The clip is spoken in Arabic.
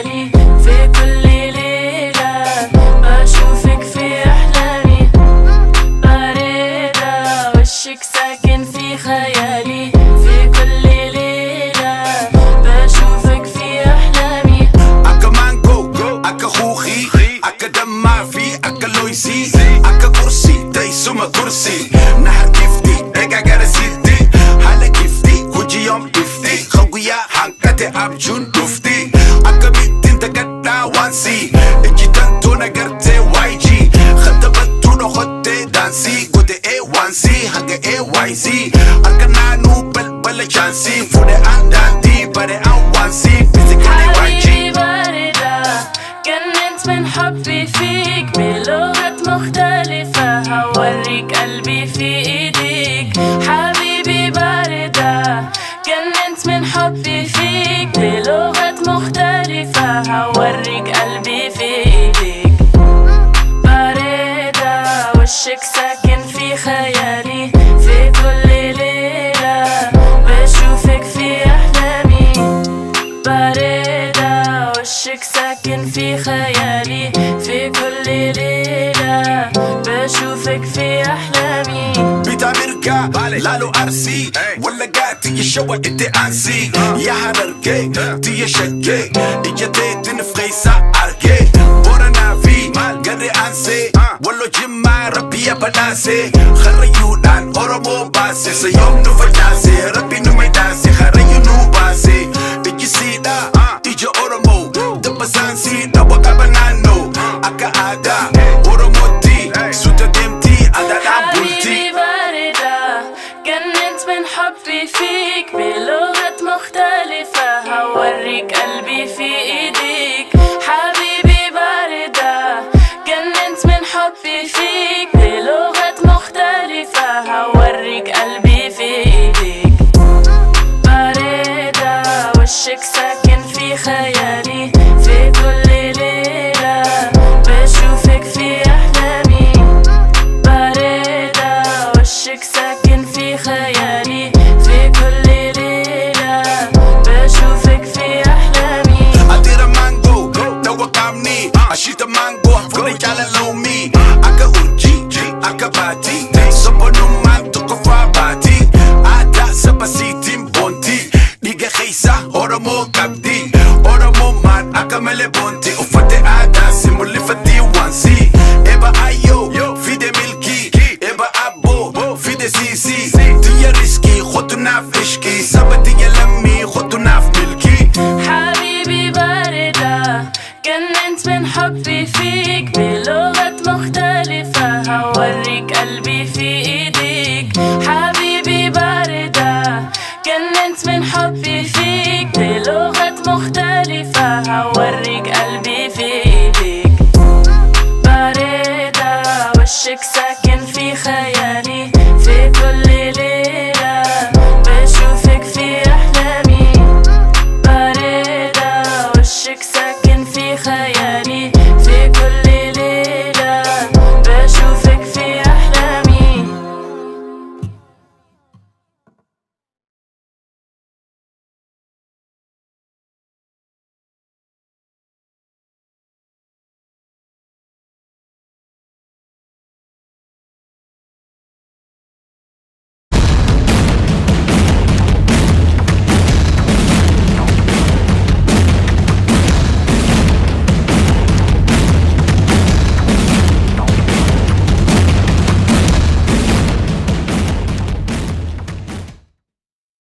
خيالي في كل ليلة بشوفك في أحلامي باردة وشك ساكن في خيالي في كل ليلة بشوفك في أحلامي أكا مانجو أكا خوخي أكا دمع في أكا لويسي أكا كرسي تيسوما كرسي نهر كيفتي رجع جرسيتي حالة كيفتي كوجي يوم تفتي خويا حنكتي أبجون تفتي أكا ميتين تقطع وانسي إجي تنتو نقرتي وايجي خطبتو نخطي دانسي قوتي إيه وانسي هنجا إيه وايزي أكا نانو بلبل جانسي فودي أندانتي بدي أن وانسي فيزيكالي وايجي جننت من حبي فيك بلغة مختلفة هوريك قلبي في ايديك حبيبي باردة جننت من حبي فيك بلغة مختلفة هوريك قلبي في ايديك باردة وشك ساكن في خيالي في كل ليلة بشوفك في أحلامي باردة وشك ساكن في خيالي في كل ليلة بشوفك في أحلامي بيتا أمريكا لالو أرسي ولا قاتي يشوى إنتي أنسي يا حرركي تي شكي إجتي تنفقيسا أركي بورنا في قري أنسي ولو جمع ربي بناسي خريونان أورمو باسي سيوم نفجاسي ربي نميداسي خريونو باسي إجي سيدا إجي أورمو دبسانسي نوكا بنانو أكا آدا أورموتي سوتا دمتي أدا حبيبي باردة جننت من حبي فيك بلغة مختلفة هوريك قلبي في ايديك حبيبي باردة جننت من حبي فيك بلغة مختلفة هوريك قلبي في ايديك باردة وشك ساكن في خيالي في كل ليلة بشوفك في أحلامي باردة وشك ساكن في خيالي في كل ليلة بشوفك في أحلامي أدير مانجو توقعني أشيت مانجو أفكرك على لومي أكا أورجي أكا باتي سبنو مان تقفى باتي أدا سباسيتي بونتي نيجا خيسا أورمو كابدي أورمو مان أكا ملي بونتي أفتي أدا سيمولي فتي وانسي إبا أيو فيدي ملكي إبا أبو فيدي سيسي تيا ريسكي خطنا في إشكي سبتي يلمي خطنا في ملكي حبيبي باردة جننت من حبي فيك بلغة مختلفة هوريك قلبي في ايديك حبيبي باردة جننت من حبي فيك بلغة مختلفة هوريك قلبي في ايديك باردة وشك ساكن في خيالي في كل ليلة بشوفك في أحلامي باردة وشك ساكن في خيالي